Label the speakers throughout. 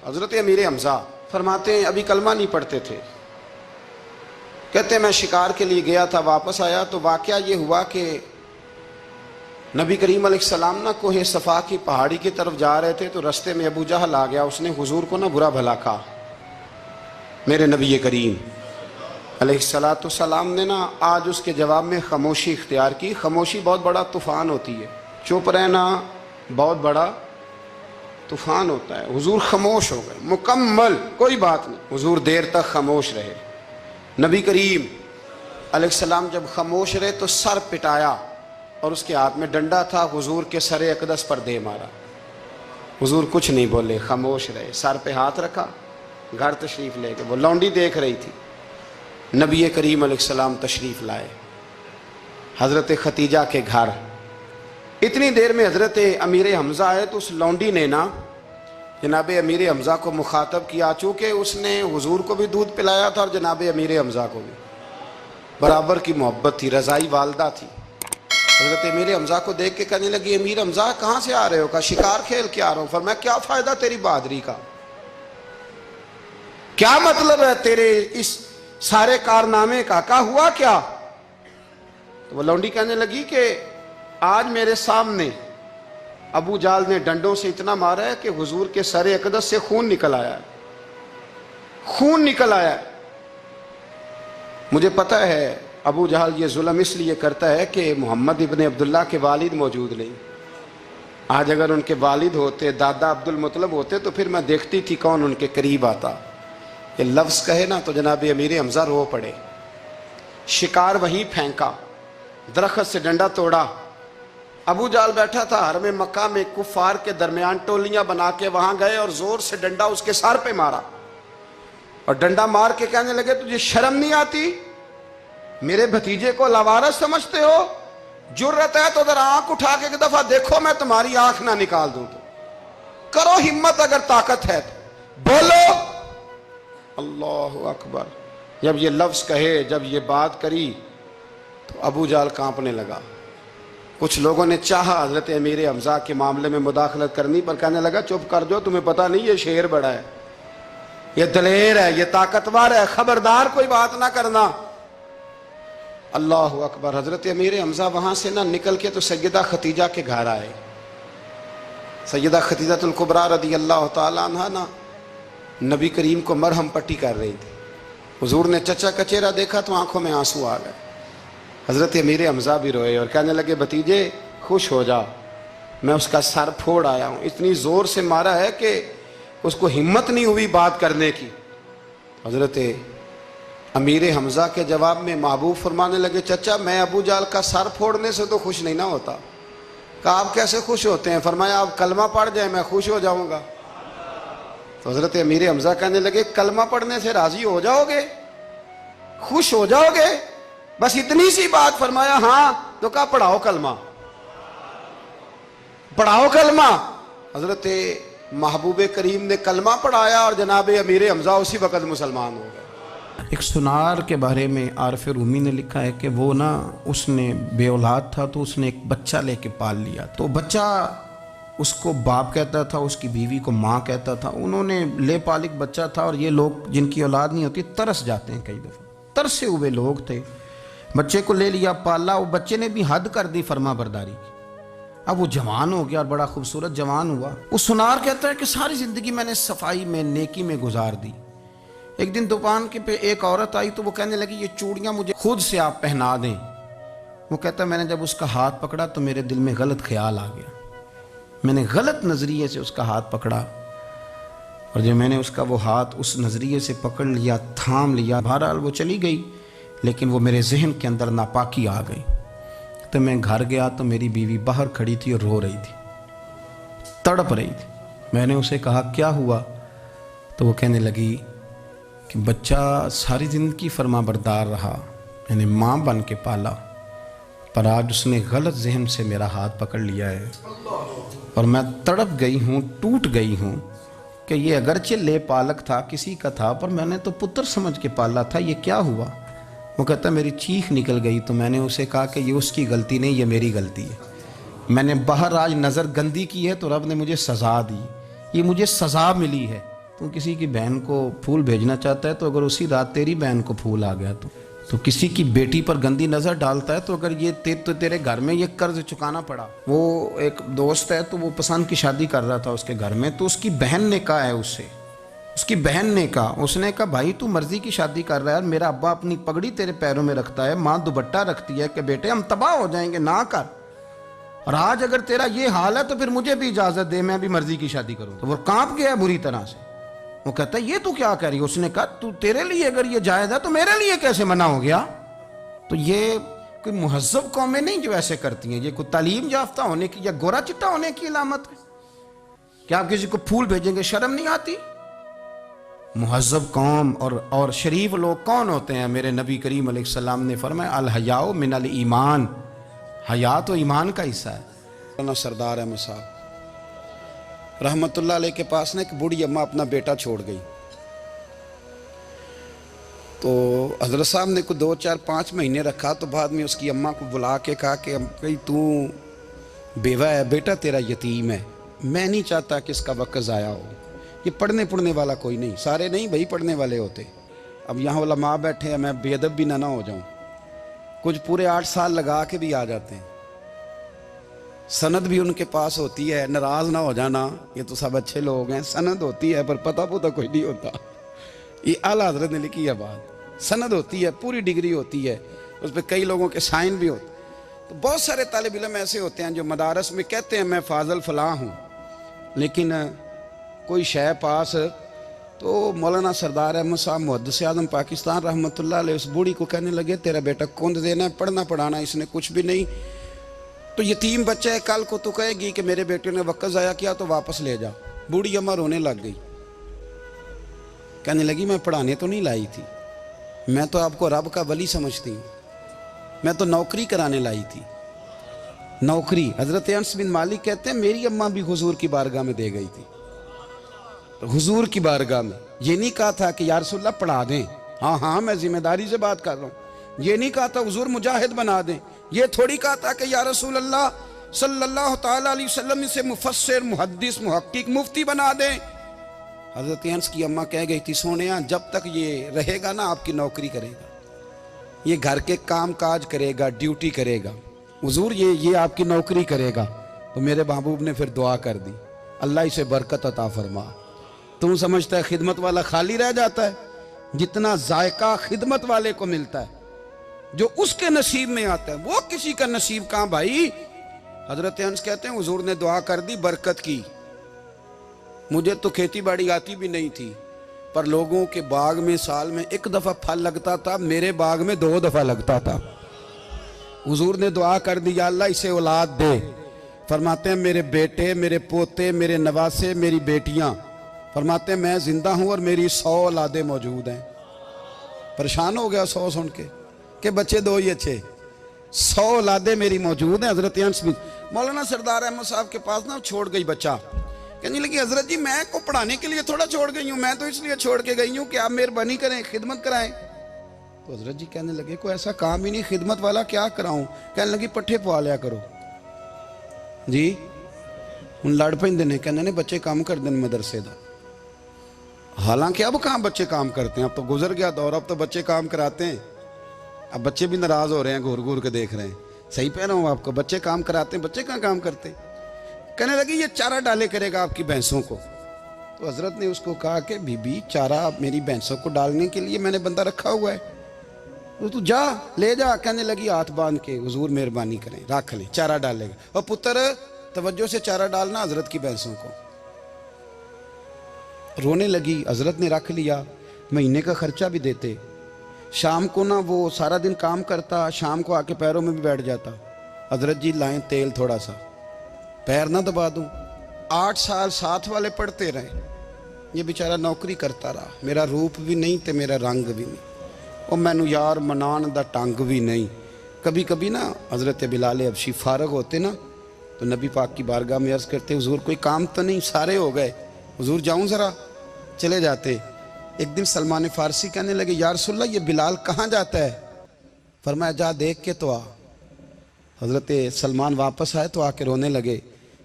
Speaker 1: हज़रत अमीर हमज़ा फरमाते हैं अभी कलमा नहीं पढ़ते थे, कहते मैं शिकार के लिए गया था, वापस आया तो वाक़या ये हुआ कि नबी करीम अलैहिस्सलाम ना कोहे सफ़ा की पहाड़ी की तरफ जा रहे थे तो रास्ते में अबू जहल आ गया। उसने हुजूर को ना बुरा भला कहा। मेरे नबी करीम अलैहिस्सलाम ने ना आज उसके जवाब में खामोशी इख्तियार की। खामोशी बहुत बड़ा तूफ़ान होती है, चुप रहना बहुत बड़ा तूफ़ान होता है। हुजूर खामोश हो गए, मुकम्मल कोई बात नहीं। हुजूर देर तक खामोश रहे। नबी करीम अलैहिस्सलाम जब खामोश रहे तो सर पिटाया और उसके हाथ में डंडा था। हुजूर के सरे अकदस पर दे मारा। हुजूर कुछ नहीं बोले, खामोश रहे, सर पे हाथ रखा, घर तशरीफ़ ले गए। वो लौंडी देख रही थी। नबी करीम अलैहिस्सलाम तशरीफ़ लाए हज़रत खतीजा के घर। इतनी देर में हज़रत अमीर हमज़ा आए तो उस लौंडी ने ना जनाब अमीर हमज़ा को मुखातब किया। चूँकि उसने हुजूर को भी दूध पिलाया था और जनाब अमीर हमज़ा को भी बराबर की मोहब्बत थी, रज़ाई वालदा थी। हज़रत अमीर हमज़ा को देख के कहने लगी, अमीर हमज़ा कहाँ से आ रहे हो? कहा शिकार खेल के आ रहा हूँ। फरमाया क्या फ़ायदा तेरी बहादुरी का, क्या मतलब है तेरे इस सारे कारनामे का, क्या हुआ क्या? तो वो लौंडी कहने लगी कि आज मेरे सामने अबू जाल ने डंडों से इतना मारा है कि हुजूर के सरे अकदस से खून निकल आया है, खून निकल आया है। मुझे पता है अबू जहल ये जुल्म इसलिए करता है कि मोहम्मद इब्ने अब्दुल्ला के वालिद मौजूद नहीं। आज अगर उनके वालिद होते, दादा अब्दुल मुतलब होते, तो फिर मैं देखती थी कौन उनके करीब आता। ये लफ्ज़ कहे ना तो जनाब अमीर हमज़ा रो पड़े। शिकार वहीं फेंका, दरख्त से डंडा तोड़ा। अबू जाल बैठा था हरम मक्का में, कुफार के दरमियान टोलियां बना के वहां गए और जोर से डंडा उसके सर पे मारा और डंडा मार के कहने लगे तुझे शर्म नहीं आती? मेरे भतीजे को लवारस समझते हो? जुर्रत है तो जरा आंख उठा के एक दफा देखो, मैं तुम्हारी आंख ना निकाल दूं। तो करो हिम्मत, अगर ताकत है तो बोलो। अल्लाहु अकबर। जब ये लफ्ज कहे, जब ये बात करी तो अबू जाल कांपने लगा। कुछ लोगों ने चाहा हजरत अमीर हमज़ा के मामले में मुदाखलत करनी, पर कहने लगा चुप कर जो, तुम्हें पता नहीं ये शेर बड़ा है, ये दलेर है, ये ताकतवर है, खबरदार कोई बात ना करना। अल्लाह अकबर। हजरत अमीर हमज़ा वहां से ना निकल के तो सैयदा खतीजा के घर आए। सैयदा खतीजतुल कुबरा रदी अल्लाह तआला अन्हा ना नबी करीम को मरहम पट्टी कर रही थी। हुजूर ने चचा का चेहरा देखा तो आंखों में आंसू आ गए। हज़रत अमीर हमज़ा भी रोए और कहने लगे भतीजे खुश हो जा, मैं उसका सर फोड़ आया हूँ। इतनी ज़ोर से मारा है कि उसको हिम्मत नहीं हुई बात करने की। हज़रत अमीर हमज़ा के जवाब में महबूब फरमाने लगे चचा मैं अबू जाल का सर फोड़ने से तो खुश नहीं ना होता। कहा आप कैसे खुश होते हैं? फरमाया आप कलमा पढ़ जाए मैं खुश हो जाऊँगा। तो हज़रत अमीर हमज़ा कहने लगे कलमा पढ़ने से राज़ी हो जाओगे, खुश हो जाओगे, बस इतनी सी बात? फरमाया हाँ। तो कहा पढ़ाओ कलमा, पढ़ाओ कलमा। हजरत महबूब करीम ने कलमा पढ़ाया और जनाब अमीर हमज़ा उसी वक़्त मुसलमान हो गए। एक सुनार के बारे में आरिफ रूमी ने लिखा है कि वो ना उसने बे औलाद था तो उसने एक बच्चा लेके पाल लिया। तो बच्चा उसको बाप कहता था, उसकी बीवी को माँ कहता था। उन्होंने ले पालिक बच्चा था और ये लोग जिनकी औलाद नहीं होती तरस जाते हैं, कई दफ़ा तरसे हुए लोग थे। बच्चे को ले लिया, पाला। वो बच्चे ने भी हद कर दी फर्मा बरदारी की। अब वो जवान हो गया और बड़ा खूबसूरत जवान हुआ। वो सुनार कहता है कि सारी ज़िंदगी मैंने सफाई में, नेकी में गुजार दी। एक दिन दुकान के पे एक औरत आई तो वो कहने लगी ये चूड़ियाँ मुझे खुद से आप पहना दें। वो कहता मैंने जब उसका हाथ पकड़ा तो मेरे दिल में गलत ख्याल आ गया, मैंने गलत नज़रिए से उसका हाथ पकड़ा और जब मैंने उसका वो हाथ उस नज़रिए से पकड़ लिया, थाम लिया, बहरहाल वो चली गई, लेकिन वो मेरे जहन के अंदर नापाकी आ गई। तो मैं घर गया तो मेरी बीवी बाहर खड़ी थी और रो रही थी, तड़प रही थी। मैंने उसे कहा क्या हुआ? तो वो कहने लगी कि बच्चा सारी ज़िंदगी फर्मा बरदार रहा, मैंने माँ बन के पाला, पर आज उसने गलत जहन से मेरा हाथ पकड़ लिया है और मैं तड़प गई हूँ, टूट गई हूँ कि ये अगरचे ले पालक था, किसी का था, पर मैंने तो पुत्र समझ के पाला था, ये क्या हुआ? वो कहता मेरी चीख निकल गई। तो मैंने उसे कहा कि ये उसकी गलती नहीं, ये मेरी गलती है। मैंने बाहर आज नज़र गंदी की है तो रब ने मुझे सज़ा दी, ये मुझे सज़ा मिली है। तू किसी की बहन को फूल भेजना चाहता है तो अगर उसी रात तेरी बहन को फूल आ गया तो किसी की बेटी पर गंदी नज़र डालता है तो अगर ये तेरे घर में ये कर्ज चुकाना पड़ा। वो एक दोस्त है तो वो पसंद की शादी कर रहा था उसके घर में, तो उसकी बहन ने कहा है उससे, उसकी बहन ने कहा, उसने कहा भाई तू मर्जी की शादी कर रहा है, मेरा अब्बा अपनी पगड़ी तेरे पैरों में रखता है, माँ दुपट्टा रखती है कि बेटे हम तबाह हो जाएंगे ना कर, और आज अगर तेरा ये हाल है तो फिर मुझे भी इजाजत दे, मैं भी मर्जी की शादी करूँ। तो वो कांप गया बुरी तरह से। वो कहता है ये तू क्या कह रही है? उसने कहा तू तेरे लिए अगर ये जायज़ है तो मेरे लिए कैसे मना हो गया? तो ये कोई मुहज्जब कौमें नहीं जो ऐसे करती हैं, ये कोई तालीम याफ्ता होने की या गोरा चिट्टा होने की इलामत है? क्या आप किसी को फूल भेजेंगे? शर्म नहीं आती? मुहज्जब कौम और शरीफ लोग कौन होते हैं? मेरे नबी करीम अलैहिस्सलाम ने फरमाया अल हयाउ मिनल ईमान, हया तो ईमान का हिस्सा है। सरदार अहमद साहब रहमतुल्लाह अलैह के पास ना एक बूढ़ी अम्मा अपना बेटा छोड़ गई, तो हजरत साहब ने कुछ 2, 4, 5 महीने रखा, तो बाद में उसकी अम्मा को बुला के कहा कि भाई तू बेवा है, बेटा तेरा यतीम है, मैं नहीं चाहता कि इसका वक्त ज़ाया हो, ये पढ़ने वाला कोई नहीं, सारे नहीं भाई पढ़ने वाले होते, अब यहाँ उलमा बैठे हैं, मैं बेअदब भी ना हो जाऊँ, कुछ पूरे 8 साल लगा के भी आ जाते हैं, सनद भी उनके पास होती है, नाराज ना हो जाना, ये तो सब अच्छे लोग हैं, सनद होती है पर पता पुता कोई नहीं होता, ये आला हजरत ने लिखी है बात, सनद होती है, पूरी डिग्री होती है, उस पर कई लोगों के साइन भी होते। तो बहुत सारे तालिब इल्म ऐसे होते हैं जो मदारस में कहते हैं मैं फाजल फलां हूँ, लेकिन कोई शय पास, तो मौलाना सरदार अहमद साहब मुहद्दिस आज़म पाकिस्तान रहमतुल्लाह अलैह उस बूढ़ी को कहने लगे तेरा बेटा कौन देना है, पढ़ना पढ़ाना इसने कुछ भी नहीं, तो यतीम बच्चा है, कल को तो कहेगी कि मेरे बेटे ने वक्त ज़ाया किया तो वापस ले जा। बूढ़ी अम्मा रोने लग गई, कहने लगी मैं पढ़ाने तो नहीं लाई थी, मैं तो आपको रब का वली समझती हूँ, मैं तो नौकरी कराने लाई थी, नौकरी। हज़रत अनस बिन मालिक कहते हैं मेरी अम्मा भी हुजूर की बारगाह में दे गई थी, हुजूर की बारगाह में, ये नहीं कहा था कि या रसूलल्लाह पढ़ा दें, हाँ हाँ मैं जिम्मेदारी से बात कर रहा हूँ, ये नहीं कहा था हुजूर मुजाहिद बना दें, ये थोड़ी कहा था कि या रसूलल्लाह सल्लल्लाहु ताला अलैहि वसल्लम से मुफस्सिर मुहद्दिस मुहक्किक मुफ्ती बना दें। हज़रत अनस की अम्मा कह गई थी सोनिया जब तक ये रहेगा ना आपकी नौकरी करेगा, ये घर के काम काज करेगा, ड्यूटी करेगा, हुजूर ये आपकी नौकरी करेगा। तो मेरे महबूब ने फिर दुआ कर दी अल्लाह इसे बरकत अता फरमा। तुम समझता है खिदमत वाला खाली रह जाता है? जितना जायका खिदमत वाले को मिलता है, जो उसके नसीब में आता है, वो किसी का नसीब कहां भाई। हजरत अनस कहते हैं हुजूर ने दुआ कर दी, बरकत की। मुझे तो खेती बाड़ी आती भी नहीं थी, पर लोगों के बाग में साल में 1 दफा फल लगता था, मेरे बाग में 2 दफा लगता था। हुजूर ने दुआ कर दी अल्लाह इसे औलाद दे। फरमाते हैं मेरे बेटे, मेरे पोते, मेरे नवासे, मेरी बेटियां, फरमाते हैं मैं जिंदा हूं और मेरी 100 औलादे मौजूद हैं। परेशान हो गया 100 सुन के बच्चे 2 ही अच्छे, 100 औलादे मेरी मौजूद हैं। हजरत अनस बिन मौलाना सरदार अहमद साहब के पास ना छोड़ गई बच्चा, कहने लगी हजरत जी मैं को पढ़ाने के लिए थोड़ा छोड़ गई हूँ, मैं तो इसलिए छोड़ के गई हूँ कि आप मेहरबानी करें, खिदमत कराएं। तो हजरत जी कहने लगे कोई ऐसा काम ही नहीं, खिदमत वाला क्या कराऊं? कहने लगी पट्ठे पवा लिया करो जी। हूँ लड़ पेंदे ने, कहने ने बच्चे काम कर दें मदरसे का। हालांकि अब कहाँ बच्चे काम करते हैं, अब तो गुजर गया दौर, अब तो बच्चे काम कराते हैं। अब बच्चे भी नाराज हो रहे हैं, घूर घूर के देख रहे हैं। सही कह रहा हूँ आपको, बच्चे काम कराते हैं, बच्चे कहाँ काम करते। कहने लगी ये चारा डाले करेगा आपकी भैंसों को। तो हजरत ने उसको कहा कि बीबी चारा मेरी भैंसों को डालने के लिए मैंने बंदा रखा हुआ है, तो तू जा ले जा। कहने लगी हाथ बांध के हुजूर मेहरबानी करें रख ले, चारा डालेगा। और पुत्र तवज्जो से चारा डालना हजरत की भैंसों को। रोने लगी, हजरत ने रख लिया, महीने का खर्चा भी देते। शाम को ना वो सारा दिन काम करता, शाम को आके पैरों में भी बैठ जाता, हजरत जी लाएं तेल थोड़ा सा, पैर ना दबा दूं। 8 साल साथ वाले पढ़ते रहे, ये बेचारा नौकरी करता रहा, मेरा रूप भी नहीं ते मेरा रंग भी नहीं, और मैनू यार मनान दा टंग भी नहीं। कभी कभी ना हजरत बिलाल हबशी फारग होते ना, तो नबी पाक की बारगाह में अर्ज़ करते हुजूर कोई काम तो नहीं, सारे हो गए, हुजूर जाऊं ज़रा, चले जाते। एक दिन सलमान फारसी कहने लगे या रसूलल्लाह ये बिलाल कहाँ जाता है? फरमाया जा देख के तो आ। हजरत सलमान वापस आए तो आके रोने लगे,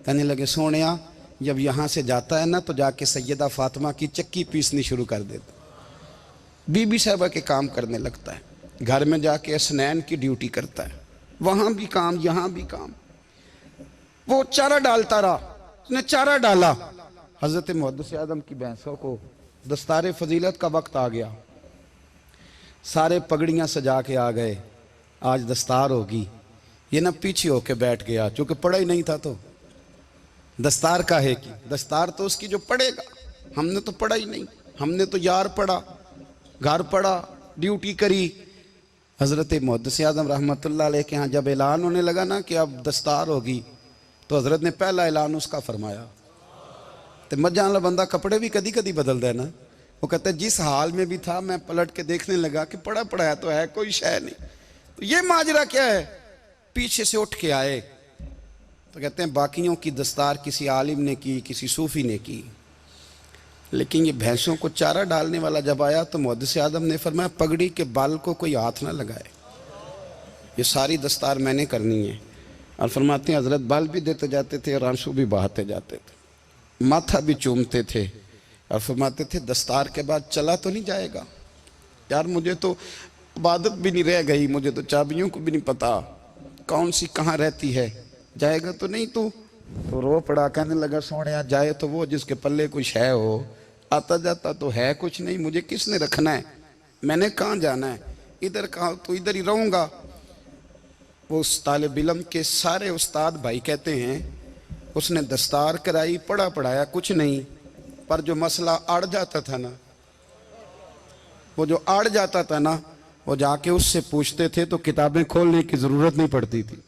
Speaker 1: कहने लगे सोनिया जब यहाँ से जाता है ना तो जाके सैयदा फातिमा की चक्की पीसनी शुरू कर देता, बीबी साहबा के काम करने लगता है, घर में जाके असनैन की ड्यूटी करता है, वहाँ भी काम यहाँ भी काम। वो चारा डालता रहा, उसने चारा डाला, हज़रत मुहद्दिस आदम की भैंसों को दस्तार फजीलत का वक्त आ गया, सारे पगड़ियाँ सजा के आ गए, आज दस्तार होगी। ये ना पीछे होके बैठ गया, चूँकि पढ़ा ही नहीं था तो दस्तार का है कि दस्तार तो उसकी जो पढ़ेगा, हमने तो पढ़ा ही नहीं, हमने तो यार पढ़ा, घर पढ़ा, ड्यूटी करी। हज़रत मुहद्दिस आदम रहमतुल्लाह अलैह के यहाँ जब ऐलान होने लगा ना कि अब दस्तार होगी, तो हज़रत ने पहला ऐलान उसका फरमाया। तो मजान वाला बंदा कपड़े भी कदी कदी बदल दे ना, वो कहते जिस हाल में भी था मैं पलट के देखने लगा कि पड़ा पड़ा तो है, कोई शय नहीं, तो ये माजरा क्या है। पीछे से उठ के आए तो कहते हैं बाकियों की दस्तार किसी आलिम ने की, किसी सूफी ने की, लेकिन ये भैंसों को चारा डालने वाला जब आया तो मुहद्दिस आदम ने फरमाया पगड़ी के बाल को कोई हाथ ना लगाए, ये सारी दस्तार मैंने करनी है। और फरमाते हैं हज़रत बाल भी देते जाते थे और आंसू भी बहाते जाते थे, माथा भी चूमते थे और फरमाते थे दस्तार के बाद चला तो नहीं जाएगा यार, मुझे तो इबादत भी नहीं रह गई, मुझे तो चाबियों को भी नहीं पता कौन सी कहाँ रहती है, जाएगा तो नहीं तू। तो रो पड़ा, कहने लगा सोने जाए तो वो जिसके पल्ले कुछ है हो, आता जाता तो है कुछ नहीं, मुझे किसने रखना है, मैंने कहाँ जाना है, इधर कहाँ तो इधर ही रहूँगा। वो उस तालिब इल्म के सारे उस्ताद भाई कहते हैं उसने दस्तार कराई, पढ़ा पढ़ाया कुछ नहीं, पर जो मसला अड़ जाता था ना, वो जो अड़ जाता था ना, वो जाके उससे पूछते थे तो किताबें खोलने की ज़रूरत नहीं पड़ती थी।